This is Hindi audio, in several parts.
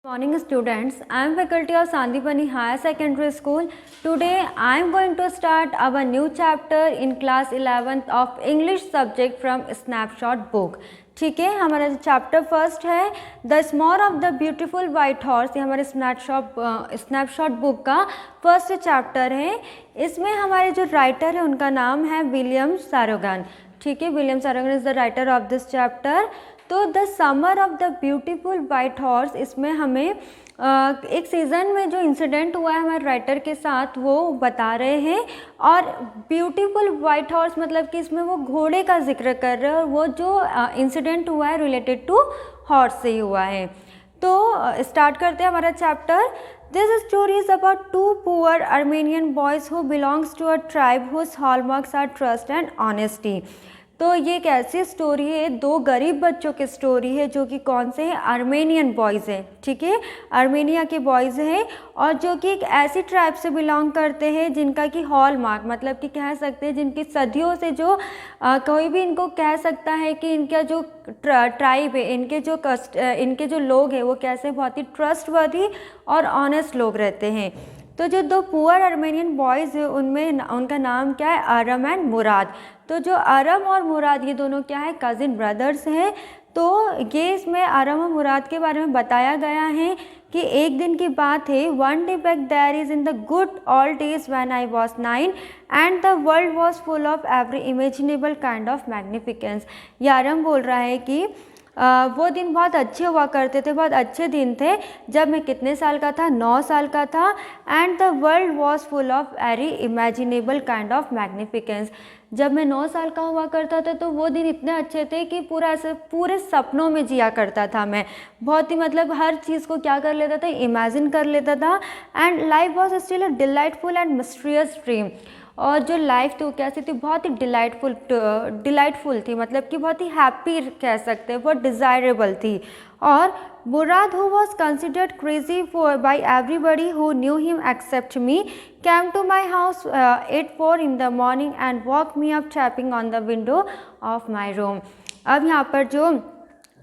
Morning students, I am faculty of Sandipani Higher Secondary School. Today I am going to start our new chapter in class 11th of English subject from Snapshot book. ठीक है, हमारा चैप्टर फर्स्ट है the small of the beautiful white horse. ये हमारे स्नैपशॉट बुक का फर्स्ट चैप्टर है। इसमें हमारे जो राइटर है उनका नाम है विलियम सैरोगन। ठीक है, William Saroyan is the writer of this chapter. तो the summer of the beautiful white horse, इसमें हमें एक सीज़न में जो इंसिडेंट हुआ है हमारे राइटर के साथ वो बता रहे हैं। और ब्यूटीफुल वाइट हॉर्स मतलब कि इसमें वो घोड़े का जिक्र कर रहे हैं और वो जो इंसिडेंट हुआ है रिलेटेड टू हॉर्स से ही हुआ है। तो स्टार्ट करते हैं हमारा chapter. This story is about two poor Armenian boys who belongs to a tribe whose hallmarks are trust and honesty. तो ये एक ऐसी स्टोरी है, दो गरीब बच्चों की स्टोरी है जो कि कौन से हैं, आर्मेनियन बॉयज़ हैं। ठीक है, आर्मेनिया के बॉयज़ हैं और जो कि एक ऐसी ट्राइब से बिलोंग करते हैं जिनका कि हॉलमार्क मतलब कि कह सकते हैं जिनकी सदियों से जो कोई भी इनको कह सकता है कि इनका जो ट्राइब है, इनके जो लोग हैं वो कैसे बहुत ही ट्रस्टवर्दी और ऑनेस्ट लोग रहते हैं। तो जो दो पुअर आर्मेनियन बॉयज़ हैं उनमें उनका नाम क्या है, आरम एंड मुराद। तो जो आरम और मुराद ये दोनों क्या है, कज़िन ब्रदर्स हैं। तो ये इसमें आरम और मुराद के बारे में बताया गया है कि एक दिन की बात है, one day back there is in the good all days when I was 9 and the world was full of every imaginable kind of magnificence. ये आरम बोल रहा है कि वो दिन बहुत अच्छे हुआ करते थे, बहुत अच्छे दिन थे जब मैं कितने साल का था, 9 साल का था। And the world was full of every imaginable kind of magnificence. जब मैं 9 साल का हुआ करता था तो वो दिन इतने अच्छे थे कि पूरा ऐसे पूरे सपनों में जिया करता था मैं। बहुत ही मतलब हर चीज़ को क्या कर लेता था, इमेजिन कर लेता था। And life was still a delightful and mysterious dream. और जो लाइफ थी वो कैसी थी, बहुत ही डिलाइटफुल थी, मतलब कि बहुत ही हैप्पी कह सकते हैं, बहुत डिज़ायरेबल थी। और Mourad who was considered crazy for by everybody who knew him except me came to my house at 4 in the morning and woke me up tapping on the window of my room। अब यहाँ पर जो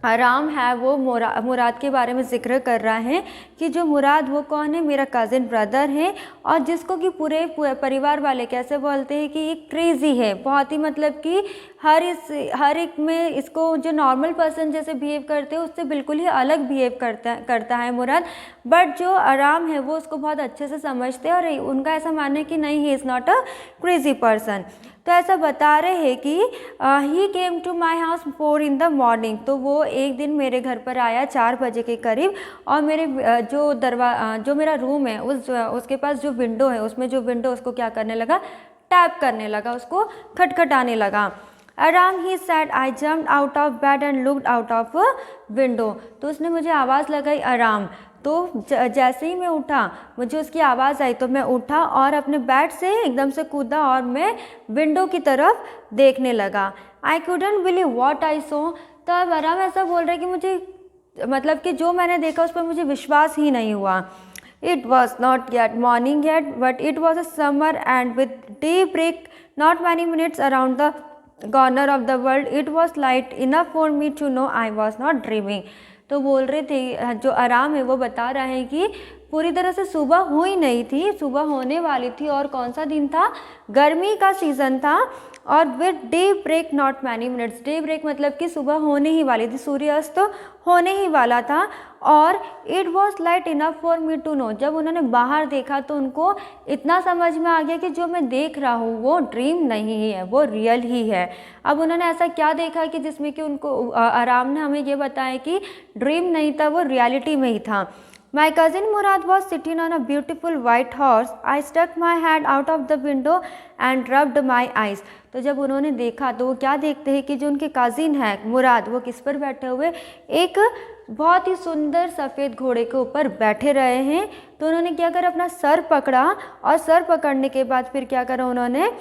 आराम है वो मुराद के बारे में जिक्र कर रहा है कि जो मुराद वो कौन है, मेरा कज़िन ब्रदर है और जिसको कि पूरे परिवार वाले कैसे बोलते हैं कि ये क्रेज़ी है, बहुत ही मतलब कि हर एक में इसको जो नॉर्मल पर्सन जैसे बिहेव करते हैं उससे बिल्कुल ही अलग बिहेव करता है मुराद। बट जो आराम है वो उसको बहुत अच्छे से समझते हैं और उनका ऐसा मानना है कि नहीं, he is not a crazy person. तो ऐसा बता रहे हैं कि he came to my house 4 in the morning। तो वो एक दिन मेरे घर पर आया 4 बजे के करीब और मेरे जो मेरा रूम है उसके पास जो विंडो है उसमें जो विंडो उसको क्या करने लगा, टैप करने लगा, उसको खटखटाने लगा। Aram he said I jumped out of bed and looked out of a window. तो उसने मुझे आवाज़ लगाई आराम। तो जैसे ही मैं उठा मुझे उसकी आवाज़ आई तो मैं उठा और अपने बेड से एकदम से कूदा और मैं विंडो की तरफ देखने लगा। I couldn't believe what I saw. तो अब आराम ऐसा बोल रहा है कि मुझे मतलब कि जो मैंने देखा उस पर मुझे विश्वास ही नहीं हुआ। It was not yet morning yet, but it was a summer and with daybreak, not many minutes around the corner of the world, it was light enough for me to know I was not dreaming। तो बोल रहे थे जो आराम है वो बता रहा है कि पूरी तरह से सुबह हुई नहीं थी, सुबह होने वाली थी और कौन सा दिन था, गर्मी का सीज़न था। और with daybreak not many minutes, daybreak मतलब कि सुबह होने ही वाली थी, सूर्यास्त तो होने ही वाला था। और it was light enough for me to know, जब उन्होंने बाहर देखा तो उनको इतना समझ में आ गया कि जो मैं देख रहा हूँ वो ड्रीम नहीं है, वो रियल ही है। अब उन्होंने ऐसा क्या देखा कि जिसमें कि उनको आराम ने हमें ये बताया कि ड्रीम नहीं था, वो रियलिटी में ही था। My cousin Murad was sitting on a beautiful white horse. I stuck my head out of the window and rubbed my eyes। तो जब उन्होंने देखा तो वो क्या देखते हैं कि जो उनके कज़िन है मुराद वो किस पर बैठे हुए, एक बहुत ही सुंदर सफ़ेद घोड़े के ऊपर बैठे रहे हैं। तो उन्होंने क्या करा, अपना सर पकड़ा और सर पकड़ने के बाद फिर क्या करा, उन्होंने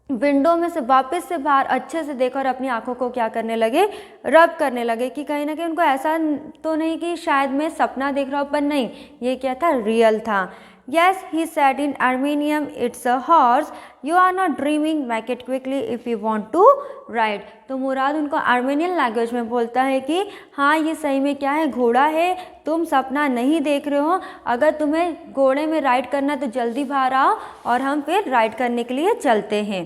विंडो में से वापस से बाहर अच्छे से देखा और अपनी आंखों को क्या करने लगे, रब करने लगे कि कहीं ना कहीं उनको ऐसा तो नहीं कि शायद मैं सपना देख रहा हूँ, पर नहीं, ये क्या था, रियल था। Yes, he said in Armenian, it's a horse. You are not dreaming. Make it quickly if you want to ride. तो मुराद उनको आर्मेनियन लैंग्वेज में बोलता है कि हाँ ये सही में क्या है, घोड़ा है, तुम सपना नहीं देख रहे हो, अगर तुम्हें घोड़े में राइड करना है तो जल्दी बाहर आओ और हम फिर राइड करने के लिए चलते हैं.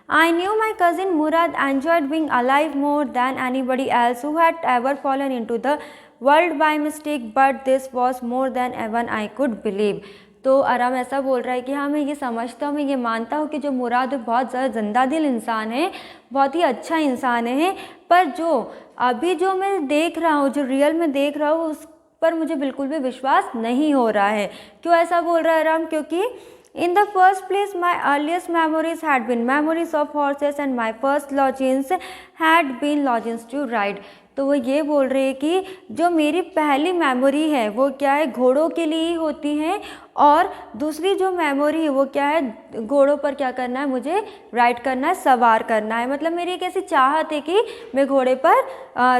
I knew my cousin Murad enjoyed being alive more than anybody else who had ever fallen into the world by mistake, but this was more than even I could believe. तो आराम ऐसा बोल रहा है कि हाँ मैं ये समझता हूँ, मैं ये मानता हूँ कि जो मुराद बहुत ज़्यादा जिंदा दिल इंसान है, बहुत ही अच्छा इंसान है, पर जो अभी जो मैं देख रहा हूँ, जो रियल में देख रहा हूँ, उस पर मुझे बिल्कुल भी विश्वास नहीं हो रहा है. क्यों ऐसा बोल रहा है आराम? क्योंकि In the first place, my earliest memories had been memories of horses and my first lodgings had been lodgings to ride. तो वो ये बोल रहे हैं कि जो मेरी पहली मेमोरी है वो क्या है, घोड़ों के लिए ही होती है, और दूसरी जो मेमोरी है वो क्या है, घोड़ों पर क्या करना है, मुझे राइड करना है, सवार करना है. मतलब मेरी एक ऐसी चाहत है कि मैं घोड़े पर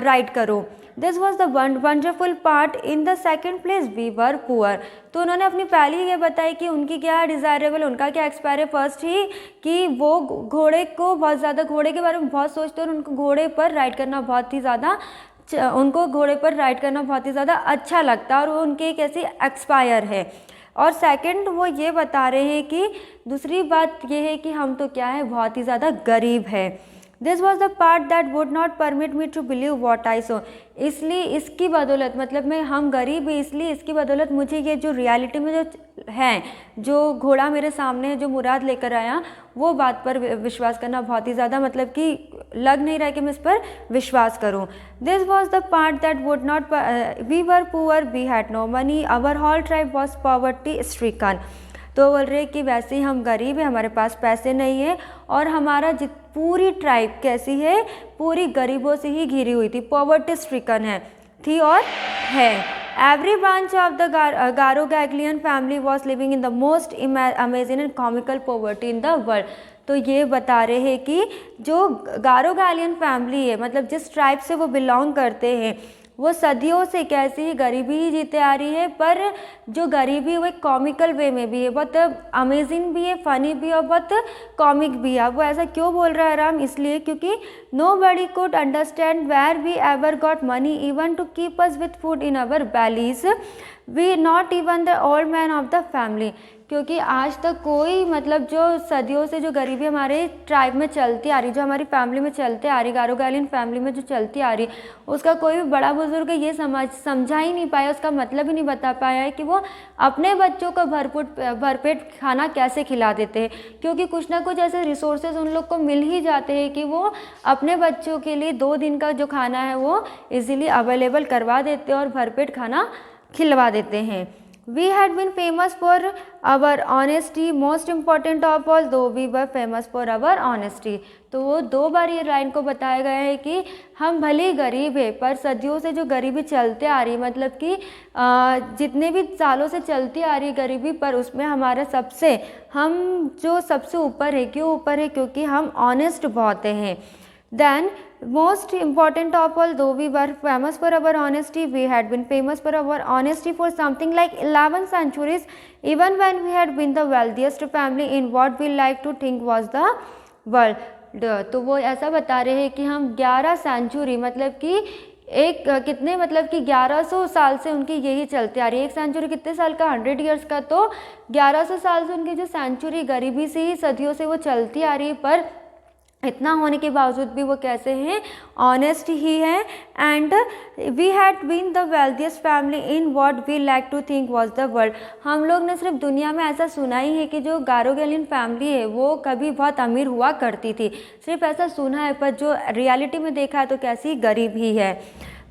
राइड करूँ. This was the wonderful part. In the second place we were poor. तो उन्होंने अपनी पहली ये बताई कि उनकी क्या डिज़ायरेबल, उनका क्या एक्सपायर है. फर्स्ट ही कि वो घोड़े को बहुत ज़्यादा, घोड़े के बारे में बहुत सोचते हैं और उनको घोड़े पर राइड करना बहुत ही ज़्यादा, उनको घोड़े पर राइड करना बहुत ही ज़्यादा अच्छा लगता है और वो उनकी एक ऐसी एक्सपायर है. और सेकंड वो ये बता रहे हैं कि दूसरी बात ये है कि हम तो क्या है, बहुत ही ज़्यादा गरीब है. This was the part that would not permit me to believe what I saw. इसलिए इसकी बदौलत, मतलब मैं, हम गरीब है इसलिए इसकी बदौलत मुझे ये जो रियलिटी में जो है, जो घोड़ा मेरे सामने है, जो मुराद लेकर आया, वो बात पर विश्वास करना बहुत ही ज़्यादा, मतलब कि लग नहीं रहा कि मैं इस पर विश्वास करूं. This was the part that would not, we were poor, we had no money, our whole tribe was poverty stricken. तो बोल रहे कि वैसे ही हम गरीब हैं, हमारे पास पैसे नहीं है, और हमारा पूरी ट्राइब कैसी है, पूरी गरीबों से ही घिरी हुई थी, पॉवर्टी स्ट्रिकन है, थी और है. Every branch of the Garoghlanian family was living in the most amazing and comical poverty in the world. तो ये बता रहे हैं कि जो गारो गैलियन फैमिली है, मतलब जिस ट्राइब से वो बिलोंग करते हैं, वो सदियों से कैसी ही गरीबी ही जीते आ रही है, पर जो गरीबी है वो एक कॉमिकल वे में भी है, बहुत अमेजिंग भी है, फ़नी भी है और बहुत कॉमिक भी है. वो ऐसा क्यों बोल रहा है राम? इसलिए क्योंकि nobody could understand where we ever got money even to keep us with food in our bellies, we not even the old man of the family. क्योंकि आज तक कोई, मतलब जो सदियों से जो गरीबी हमारे ट्राइब में चलती आ रही, जो हमारी फैमिली में चलते आ रही, गारो गैलियन फैमिली में जो चलती आ रही, उसका कोई भी बड़ा बुजुर्ग ये समझा ही नहीं पाया, उसका मतलब ही नहीं बता पाया है कि वो अपने बच्चों को भरपेट खाना कैसे खिला देते हैं. क्योंकि कुछ ना कुछ ऐसे रिसोर्सेज उन लोग को मिल ही जाते हैं कि वो अपने बच्चों के लिए 2 दिन का जो खाना है वो इजीली अवेलेबल करवा देते हैं और भरपेट खाना खिलवा देते हैं. We had been famous for our honesty, most important of all, though we were famous for our honesty. तो वो 2 बार ये लाइन को बताया गया है कि हम भले गरीब है, पर सदियों से जो गरीबी चलते आ रही, मतलब कि जितने भी सालों से चलती आ रही गरीबी, पर उसमें हमारा हम जो सबसे ऊपर है. क्यों ऊपर है? क्योंकि हम ऑनेस्ट बहुत हैं. Then most important of all, though we were famous for our honesty, we had been famous for our honesty for something like 11 centuries, even when we had been the wealthiest family in what we like to think was the world. तो वो ऐसा बता रहे हैं कि हम 11 सेंचुरी, मतलब कि एक कितने, मतलब कि 1100 साल से उनकी यही चलती आ रही है. एक सेंचुरी कितने साल का? 100 ईयर्स का. तो 1100 साल से उनकी जो सेंचुरी गरीबी से ही सदियों से वो चलती आ रही है, पर इतना होने के बावजूद भी वो कैसे हैं? ऑनेस्ट ही हैं. And we had been the wealthiest family in what we like to think was the world. हम लोग ने सिर्फ दुनिया में ऐसा सुना ही है कि जो गारो गैलियन फैमिली है वो कभी बहुत अमीर हुआ करती थी, सिर्फ ऐसा सुना है, पर जो रियलिटी में देखा है तो कैसी गरीब ही है.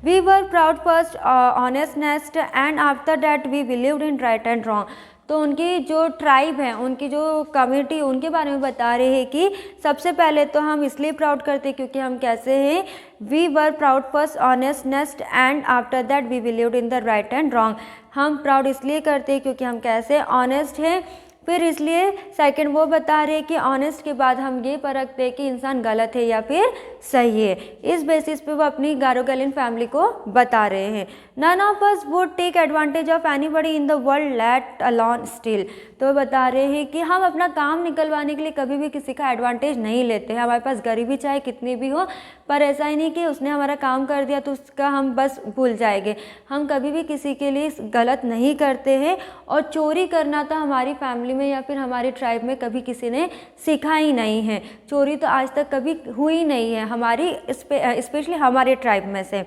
We were proud first honestness and after that we believed in right and wrong. तो उनकी जो ट्राइब है, उनकी जो कम्युनिटी, उनके बारे में बता रहे हैं कि सबसे पहले तो हम इसलिए प्राउड करते क्योंकि हम कैसे हैं. We were proud first honestness and after that we believed in the right and wrong. हम प्राउड इसलिए करते हैं क्योंकि हम कैसे ऑनेस्ट हैं, फिर इसलिए सेकंड वो बता रहे हैं कि ऑनेस्ट के बाद हम ये परखते हैं कि इंसान गलत है या फिर सही है। इस बेसिस पे वो अपनी गारोगेलियन फैमिली को बता रहे हैं। None of us would take advantage of anybody in the world let alone still. तो बता रहे हैं कि हम अपना काम निकलवाने के लिए कभी भी किसी का एडवांटेज नहीं लेते हैं। हमारे पास गरीबी चाहे कितनी भी हो, पर ऐसा ही नहीं कि उसने हमारा काम कर दिया तो उसका हम बस भूल जाएंगे। हम कभी भी किसी के लिए गलत नहीं करते हैं। और चोरी करना तो हमारी फैमिली में या फिर हमारी ट्राइब में कभी किसी ने सीखा ही नहीं है। चोरी तो आज तक कभी हुई नहीं है हमारी स्पेशली हमारे ट्राइब में से।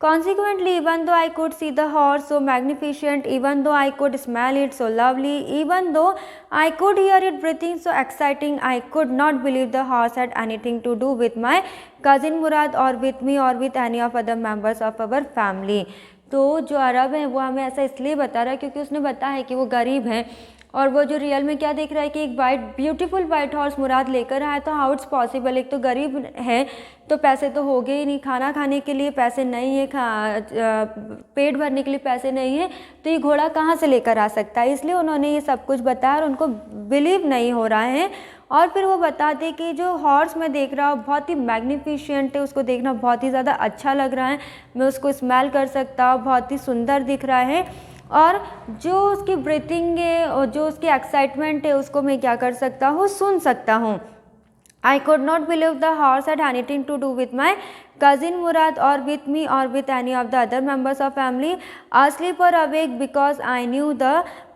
Consequently, even though I could see the horse so magnificent, even though I could smell it so lovely, even though I could hear it breathing so exciting, I could not believe the horse had anything to do with my cousin Murad or with me or with any of other members of our family. तो जो अरब है वो हमें ऐसा इसलिए बता रहा है क्योंकि उसने बताया है कि वो गरीब है और वो जो रियल में क्या देख रहा है कि एक ब्यूटीफुल वाइट हॉर्स मुराद लेकर आया। तो हाउ इट्स पॉसिबल, एक तो गरीब है तो पैसे तो हो गए ही नहीं, खाना खाने के लिए पैसे नहीं है, पेट भरने के लिए पैसे नहीं है, तो ये घोड़ा कहाँ से लेकर आ सकता है। इसलिए उन्होंने ये सब कुछ बताया और उनको बिलीव नहीं हो रहा है। और फिर वो बताते कि जो हॉर्स मैं देख रहा हूँ बहुत ही मैग्निफिशेंट है, उसको देखना बहुत ही ज़्यादा अच्छा लग रहा है, मैं उसको स्मेल कर सकता हूँ, बहुत ही सुंदर दिख रहा है। और जो उसकी ब्रीथिंग है और जो उसकी एक्साइटमेंट है उसको मैं क्या कर सकता हूँ, सुन सकता हूँ। I could not believe the horse had anything to do with my cousin Murad or with me or with any of the other members of family, asleep or awake, because I knew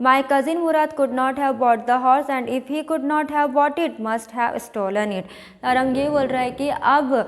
my cousin Murad could not have bought the horse, and if he could not have bought it, must have stolen it. और हम ये बोल रहे हैं कि अब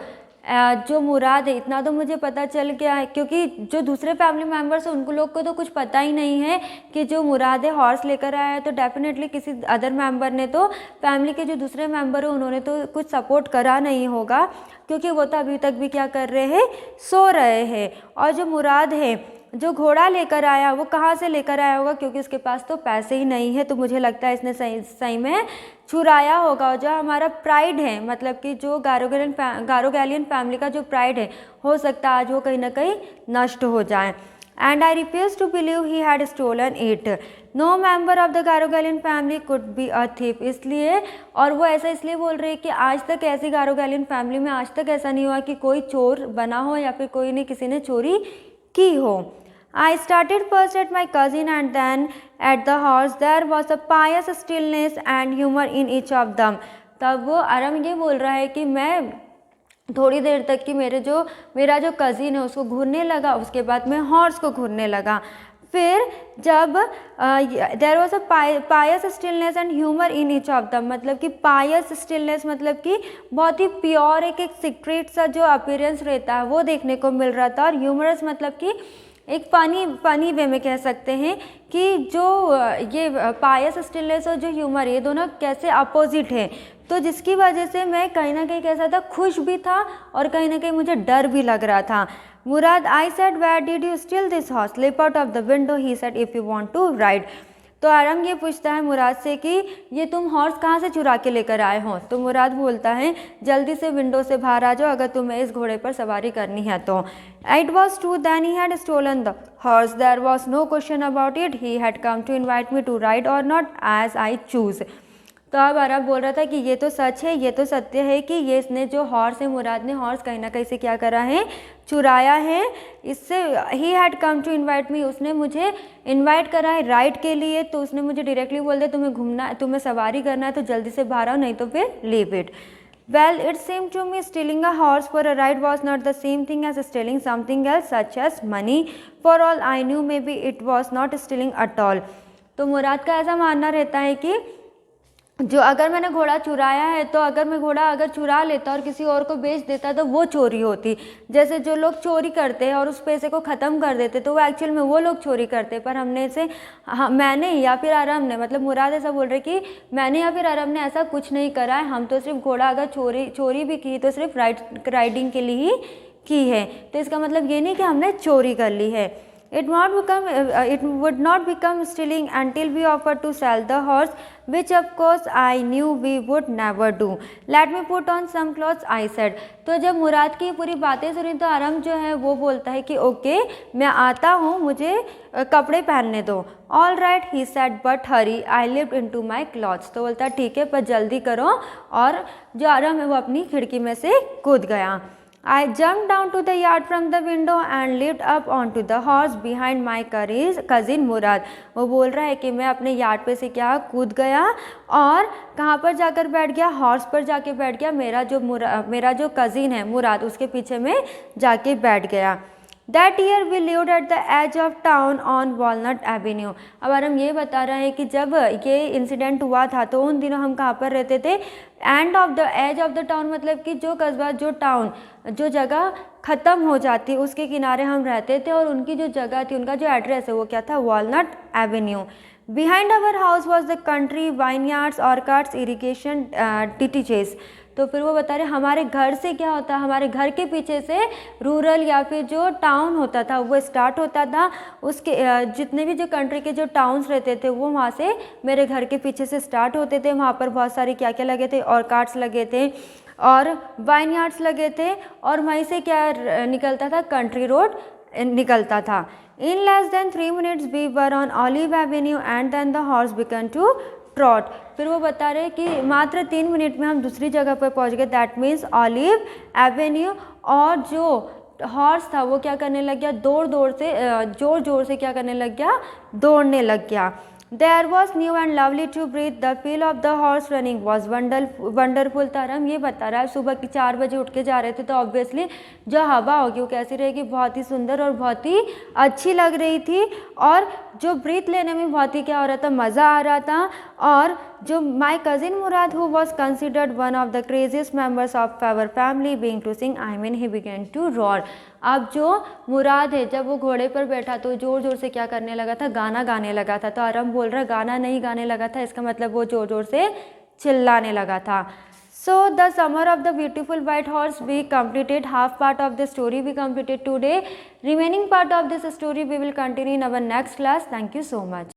जो मुराद है इतना तो मुझे पता चल गया है, क्योंकि जो दूसरे फैमिली मेम्बर्स हैं उनको लोग को तो कुछ पता ही नहीं है कि जो मुराद है हॉर्स लेकर आया है। तो डेफिनेटली किसी अदर मेंबर ने तो फैमिली के जो दूसरे मेंबर हैं उन्होंने तो कुछ सपोर्ट करा नहीं होगा, क्योंकि वो तो अभी तक भी क्या कर रहे हैं, सो रहे हैं। और जो मुराद है जो घोड़ा लेकर आया वो कहाँ से लेकर आया होगा, क्योंकि उसके पास तो पैसे ही नहीं है। तो मुझे लगता है इसने सही में चुराया होगा। और जो हमारा प्राइड है, मतलब कि जो गारोगेलियन फैमिली का जो प्राइड है, हो सकता है आज वो कहीं ना कहीं नष्ट हो जाए। And I refuse to believe he had stolen it. No member of the Garoghlanian family could be a thief. इसलिए, और वो ऐसा इसलिए बोल रहे हैं कि आज तक ऐसी गारोगेलियन फैमिली में आज तक ऐसा नहीं हुआ कि कोई चोर बना हो या फिर कोई ने किसी ने चोरी की हो। I started first at my cousin and then at the horse. There was a pious stillness and humor in each of them. तब वो अरम ये बोल रहा है कि मैं थोड़ी देर तक कि मेरा जो कज़िन है उसको घूरने लगा, उसके बाद मैं हॉर्स को घूरने लगा। फिर जब there was a pious stillness and humour in each of them, मतलब कि पायस स्टिलनेस मतलब कि बहुत ही प्योर एक सीक्रेट सा जो अपीयरेंस रहता है वो देखने को मिल रहा था। और ह्यूमरस मतलब कि एक फनी वे में कह सकते हैं कि जो ये पायस स्टिलनेस और जो ह्यूमर ये दोनों कैसे अपोजिट है। तो जिसकी वजह से मैं कहीं ना कहीं कैसा था, खुश भी था और कहीं ना कहीं मुझे डर भी लग रहा था। Mourad, I said where did you steal this horse, slip out of the window, he said if you want to ride. तो आरम ये पूछता है मुराद से कि ये तुम हॉर्स कहाँ से चुरा के लेकर आए हो। तो मुराद बोलता है जल्दी से विंडो से बाहर आ जाओ अगर तुम्हें इस घोड़े पर सवारी करनी है तो। It was true then he had stolen the horse, there was no question about it, he had come to invite me to ride और नॉट एज आई चूज़। तो अब अरब बोल रहा था कि ये तो सच है, ये तो सत्य है कि ये इसने जो हॉर्स है, मुराद ने हॉर्स कहीं ना कहीं से क्या करा है, चुराया है। इससे ही had come to invite me, उसने मुझे इन्वाइट करा है राइड के लिए। तो उसने मुझे डायरेक्टली बोल दिया तुम्हें घूमना, तुम्हें सवारी करना है तो जल्दी से बाहर आओ, नहीं तो फिर leave it. Well, it seemed to me stealing a horse for a ride was not the same thing as stealing something else such as money. For all I knew, maybe it was not stealing at all. तो मुराद का ऐसा मानना रहता है कि जो अगर मैंने घोड़ा चुराया है तो अगर मैं घोड़ा अगर चुरा लेता और किसी और को बेच देता तो वो चोरी होती। जैसे जो लोग चोरी करते हैं और उस पैसे को ख़त्म कर देते तो वो एक्चुअल में वो लोग चोरी करते, पर हमने इसे मैंने या फिर अरब ने, मतलब मुराद ऐसा बोल रहे कि मैंने या फिर अरब ने ऐसा कुछ नहीं करा है, हम तो सिर्फ घोड़ा अगर चोरी भी की तो सिर्फ राइडिंग के लिए ही की है। तो इसका मतलब ये नहीं कि हमने चोरी कर ली है। It would not become stealing until we offered to sell the horse, which of course I knew we would never do. Let me put on some clothes, I said. तो जब मुराद की पूरी बातें सुनी तो आरम जो है वो बोलता है कि ओके मैं आता हूँ, मुझे कपड़े पहनने दो. All right he said but Hari I lived into my clothes. तो बोलता है ठीक है पर जल्दी करो, और जो आरम है वो अपनी खिड़की में से कूद गया. I jumped down to the yard from the window and leaped up onto the horse behind my cousin मुराद. वो बोल रहा है कि मैं अपने यार्ड पे से क्या कूद गया और कहाँ पर जाकर बैठ गया, हॉर्स पर जाके बैठ गया. मेरा जो कज़िन है मुराद उसके पीछे में जाके बैठ गया. That year we lived at the edge of town on Walnut Avenue. अब हम ये बता रहे हैं कि जब ये इंसिडेंट हुआ था तो उन दिनों हम कहाँ पर रहते थे. End of the edge of the town मतलब कि जो कस्बा, जो टाउन, जो जगह ख़त्म हो जाती उसके किनारे हम रहते थे. और उनकी जो जगह थी, उनका जो एड्रेस है वो क्या था, walnut avenue. Behind our house was the country, vineyards, orchards, irrigation, ditches. तो फिर वो बता रहे हमारे घर से क्या होता, हमारे घर के पीछे से रूरल या फिर जो टाउन होता था वो स्टार्ट होता था. उसके जितने भी जो कंट्री के जो टाउन्स रहते थे वो वहाँ से मेरे घर के पीछे से स्टार्ट होते थे. वहाँ पर बहुत सारे क्या क्या लगे थे, ऑर्कार्ड्स लगे थे और वाइनयार्ड्स लगे थे, और वहीं से क्या निकलता था, कंट्री रोड निकलता था. In less than 3 minutes we were on Olive Avenue and then the horse began to trot. फिर वो बता रहे कि मात्र 3 मिनट में हम दूसरी जगह पर पहुंच गए, दैट मीन्स ऑलिव एवेन्यू. और जो हॉर्स था वो क्या करने लग गया, जोर जोर से क्या करने लग गया, दौड़ने लग गया. There was new and lovely to breathe. The feel of the horse running was wonderful. तारम ये बता रहा है सुबह की 4 बजे उठ के जा रहे थे तो ऑब्वियसली जो हवा होगी वो कैसी रहेगी, बहुत ही सुंदर और बहुत ही अच्छी लग रही थी. और जो ब्रीथ लेने में बहुत ही क्या हो रहा था, मज़ा आ रहा था. और जो my cousin Mourad who was considered one of the craziest members of our family being to sing, I mean he began to roar. अब जो मुराद है जब वो घोड़े पर बैठा तो ज़ोर ज़ोर से क्या करने लगा था, गाना गाने लगा था. तो आरम बोल रहा गाना नहीं गाने लगा था, इसका मतलब वो ज़ोर ज़ोर से चिल्लाने लगा था. So the summer of the beautiful white horse we completed. Half part of the story we completed today. Remaining part of this story we will continue in our next class. Thank you so much.